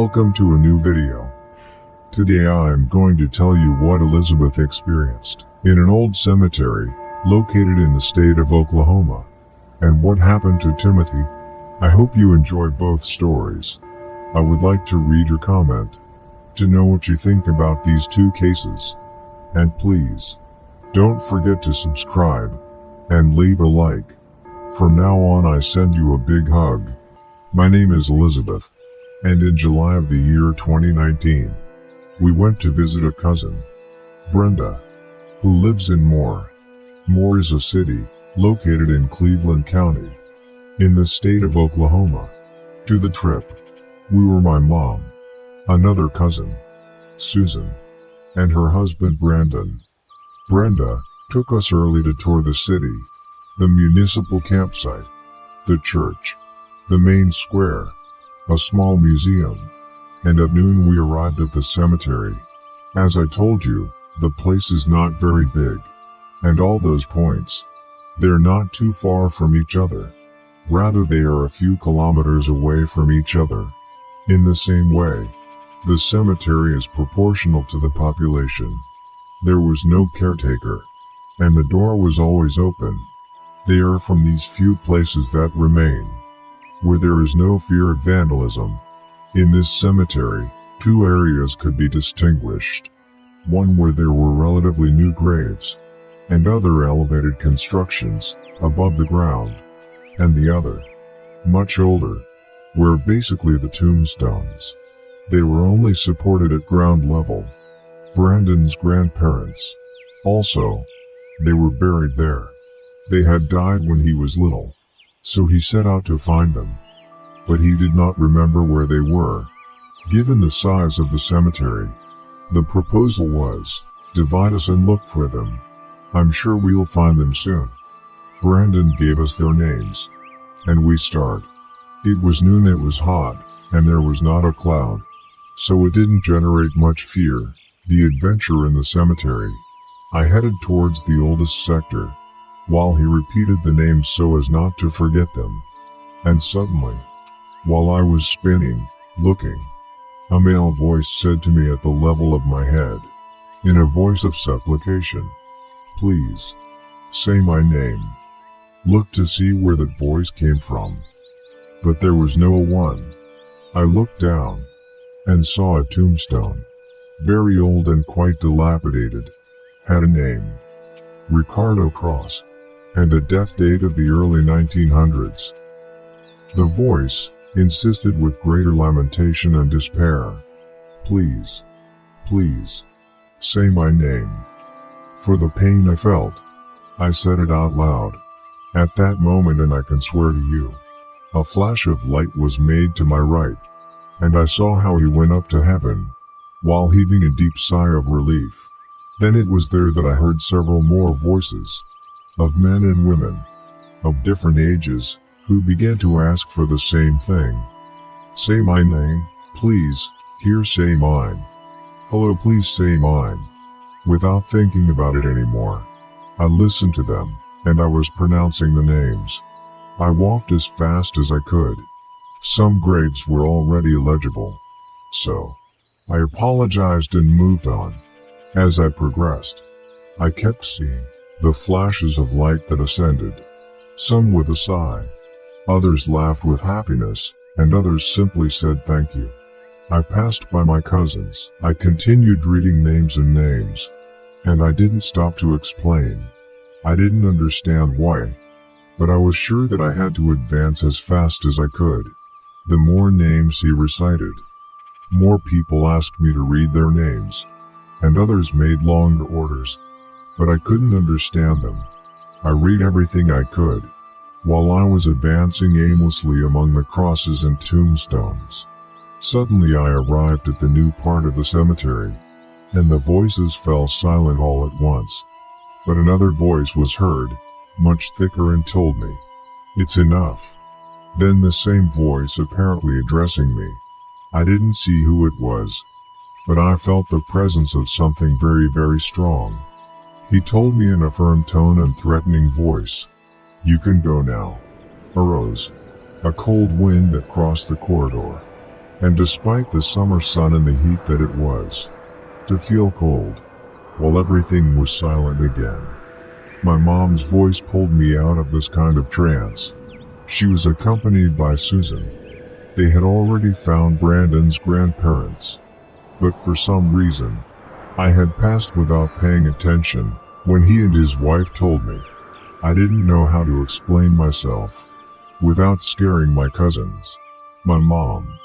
Welcome to a new video. Today I am going to tell you what Elizabeth experienced in an old cemetery located in the state of Oklahoma, and what happened to Timothy. I hope you enjoy both stories. I would like to read your comment to know what you think about these two cases. And please, don't forget to subscribe and leave a like. From now on I send you a big hug. My name is Elizabeth, and in July of the year 2019, we went to visit a cousin, Brenda, who lives in Moore. Moore is a city located in Cleveland County, in the state of Oklahoma. To the trip, we were my mom, another cousin, Susan, and her husband Brandon. Brenda took us early to tour the city, the municipal campsite, the church, the main square, a small museum, and at noon we arrived at the cemetery. As I told you, the place is not very big, and all those points, they're not too far from each other. Rather, they are a few kilometers away from each other. In the same way, the cemetery is proportional to the population. There was no caretaker, and the door was always open. They are from these few places that remain, where there is no fear of vandalism. In this cemetery, two areas could be distinguished. One where there were relatively new graves, and other elevated constructions above the ground, and the other, much older, were basically the tombstones. They were only supported at ground level. Brandon's grandparents, also, they were buried there. They had died when he was little, so he set out to find them, but he did not remember where they were. Given the size of the cemetery, the proposal was, divide us and look for them. I'm sure we'll find them soon. Brandon gave us their names, and we started. It was noon, it was hot, and there was not a cloud, so it didn't generate much fear. The adventure in the cemetery. I headed towards the oldest sector, while he repeated the names so as not to forget them. And suddenly, while I was spinning, looking, a male voice said to me at the level of my head, in a voice of supplication, "Please, say my name." Looked to see where that voice came from, but there was no one. I looked down, and saw a tombstone, very old and quite dilapidated, had a name, Ricardo Cross, and a death date of the early 1900s. The voice insisted with greater lamentation and despair, "Please, please, say my name." For the pain I felt, I said it out loud. At that moment, and I can swear to you, a flash of light was made to my right, and I saw how he went up to heaven, while heaving a deep sigh of relief. Then it was there that I heard several more voices, of men and women, of different ages, who began to ask for the same thing. "Say my name, please, here say mine. Hello, please say mine." Without thinking about it anymore, I listened to them, and I was pronouncing the names. I walked as fast as I could. Some graves were already illegible, so I apologized and moved on. As I progressed, I kept seeing the flashes of light that ascended, some with a sigh, others laughed with happiness, and others simply said thank you. I passed by my cousins. I continued reading names and names, and I didn't stop to explain. I didn't understand why, but I was sure that I had to advance as fast as I could. The more names he recited, more people asked me to read their names, and others made longer orders, but I couldn't understand them. I read everything I could, while I was advancing aimlessly among the crosses and tombstones. Suddenly I arrived at the new part of the cemetery, and the voices fell silent all at once. But another voice was heard, much thicker, and told me, "It's enough." Then the same voice apparently addressing me. I didn't see who it was, but I felt the presence of something very, very strong. He told me in a firm tone and threatening voice, "You can go now." Arose a cold wind that crossed the corridor, And despite the summer sun and the heat that it was, to feel cold, while everything was silent again. My mom's voice pulled me out of this kind of trance. She was accompanied by Susan. They had already found Brandon's grandparents. But for some reason, I had passed without paying attention when he and his wife told me. I didn't know how to explain myself without scaring my cousins. My mom,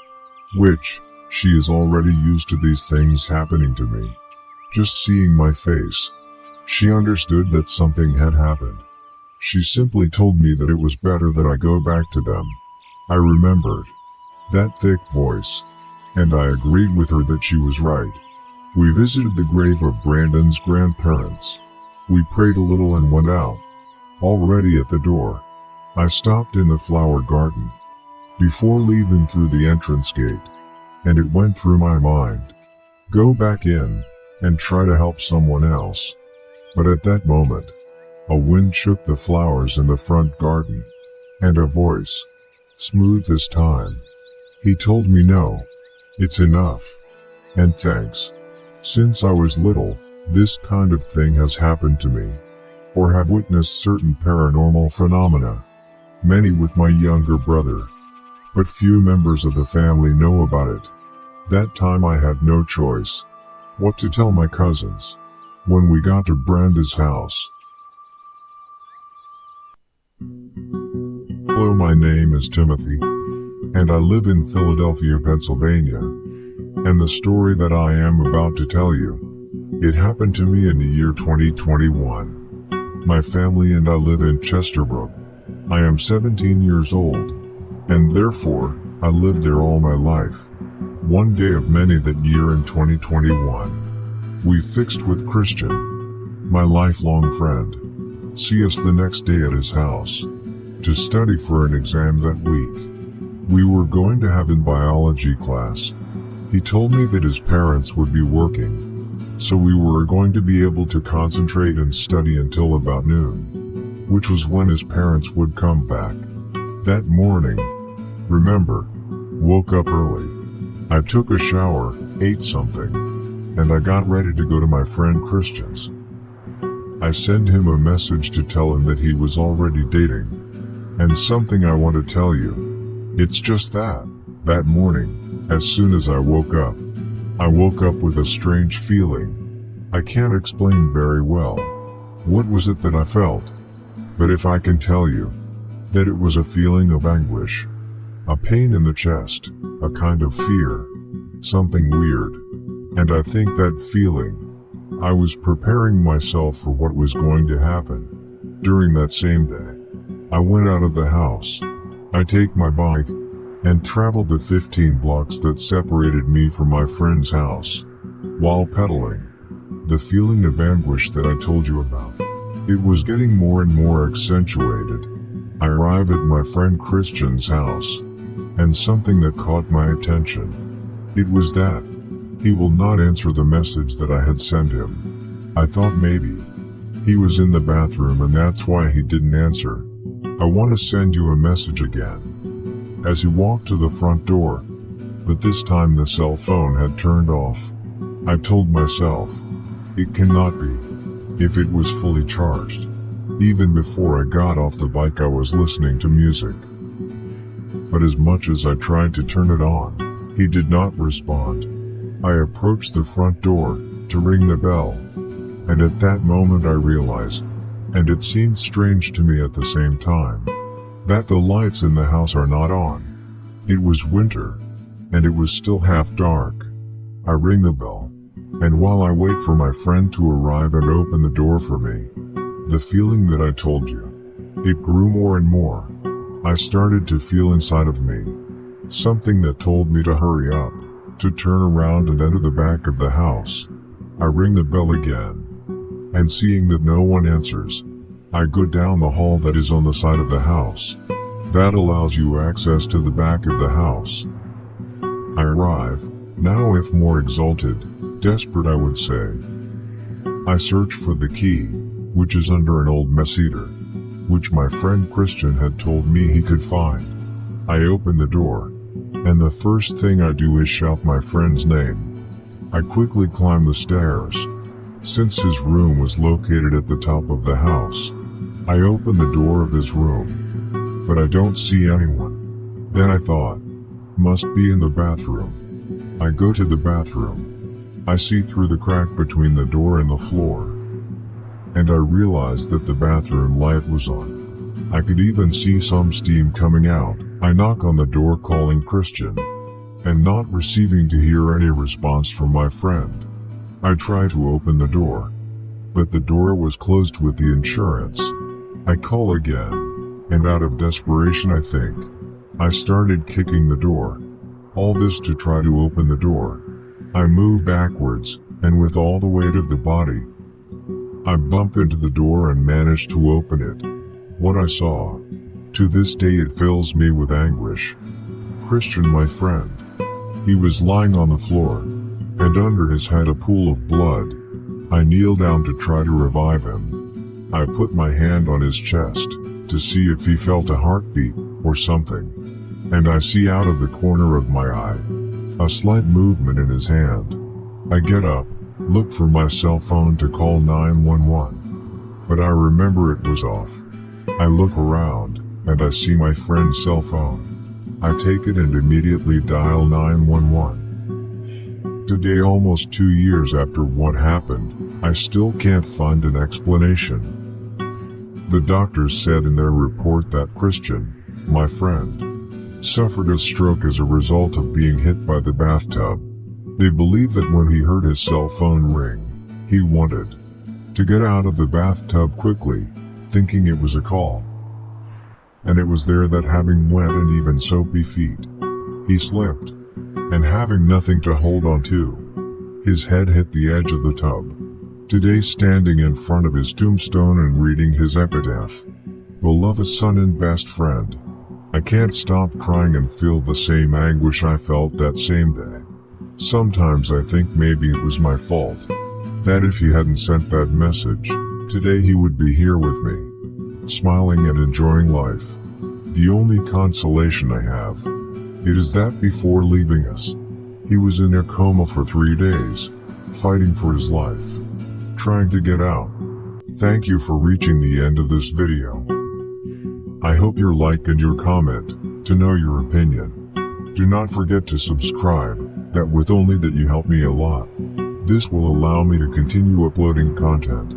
which, she is already used to these things happening to me. Just seeing my face, she understood that something had happened. She simply told me that it was better that I go back to them. I remembered that thick voice, and I agreed with her that she was right. We visited the grave of Brandon's grandparents. We prayed a little and went out. Already at the door, I stopped in the flower garden before leaving through the entrance gate, and it went through my mind, go back in and try to help someone else. But at that moment, a wind shook the flowers in the front garden, and a voice, smooth this time, he told me no, it's enough, and thanks. Since I was little, this kind of thing has happened to me, or have witnessed certain paranormal phenomena, many with my younger brother, but few members of the family know about it. That time I had no choice what to tell my cousins. When we got to Branda's house. Hello, my name is Timothy, and I live in Philadelphia, Pennsylvania, and the story that I am about to tell you, it happened to me in the year 2021. My family and I live in Chesterbrook. I am 17 years old, and therefore, I lived there all my life. One day of many that year in 2021. We fixed with Christian, my lifelong friend, see us the next day at his house, to study for an exam that week. We were going to have in biology class. He told me that his parents would be working, so we were going to be able to concentrate and study until about noon, which was when his parents would come back. That morning, remember, woke up early. I took a shower, ate something, and I got ready to go to my friend Christian's. I sent him a message to tell him that he was already dating. And something I want to tell you. It's just that morning, as soon as I woke up with a strange feeling. I can't explain very well what was it that I felt. But if I can tell you that it was a feeling of anguish, a pain in the chest, a kind of fear, something weird. And I think that feeling, I was preparing myself for what was going to happen. During that same day, I went out of the house. I take my bike and traveled the 15 blocks that separated me from my friend's house. While pedaling, the feeling of anguish that I told you about, it was getting more and more accentuated. I arrive at my friend Christian's house, and something that caught my attention. It was that he will not answer the message that I had sent him. I thought maybe he was in the bathroom and that's why he didn't answer. I want to send you a message again. As he walked to the front door, but this time the cell phone had turned off. I told myself, it cannot be, if it was fully charged. Even before I got off the bike I was listening to music. But as much as I tried to turn it on, he did not respond. I approached the front door to ring the bell, and at that moment I realized, and it seemed strange to me at the same time, that the lights in the house are not on. It was winter, and it was still half dark. I ring the bell, and while I wait for my friend to arrive and open the door for me, the feeling that I told you, it grew more and more. I started to feel inside of me something that told me to hurry up, to turn around and enter the back of the house. I ring the bell again, and seeing that no one answers, I go down the hall that is on the side of the house. That allows you access to the back of the house. I arrive, now if more exalted, desperate I would say. I search for the key, which is under an old messeter, which my friend Christian had told me he could find. I open the door, and the first thing I do is shout my friend's name. I quickly climb the stairs. Since his room was located at the top of the house, I open the door of his room, but I don't see anyone. Then I thought, must be in the bathroom. I go to the bathroom. I see through the crack between the door and the floor, and I realized that the bathroom light was on. I could even see some steam coming out. I knock on the door calling Christian, and not receiving to hear any response from my friend. I try to open the door, but the door was closed with the insurance. I call again, and out of desperation I think, I started kicking the door. All this to try to open the door. I move backwards, and with all the weight of the body, I bump into the door and manage to open it. What I saw, to this day it fills me with anguish. Christian, my friend. He was lying on the floor, and under his head a pool of blood. I kneel down to try to revive him. I put my hand on his chest, to see if he felt a heartbeat, or something. And I see out of the corner of my eye, a slight movement in his hand. I get up, look for my cell phone to call 911. But I remember it was off. I look around, and I see my friend's cell phone. I take it and immediately dial 911. Today, almost 2 years after what happened, I still can't find an explanation. The doctors said in their report that Christian, my friend, suffered a stroke as a result of being hit by the bathtub. They believe that when he heard his cell phone ring, he wanted to get out of the bathtub quickly, thinking it was a call. And it was there that, having wet and even soapy feet, he slipped, and having nothing to hold on to, his head hit the edge of the tub. Today, standing in front of his tombstone and reading his epitaph, beloved son and best friend, I can't stop crying and feel the same anguish I felt that same day. Sometimes I think maybe it was my fault, that if he hadn't sent that message, today he would be here with me, smiling and enjoying life. The only consolation I have, it is that before leaving us, he was in a coma for 3 days, fighting for his life, trying to get out. Thank you for reaching the end of this video. I hope your like and your comment, to know your opinion. Do not forget to subscribe, that with only that you help me a lot. This will allow me to continue uploading content.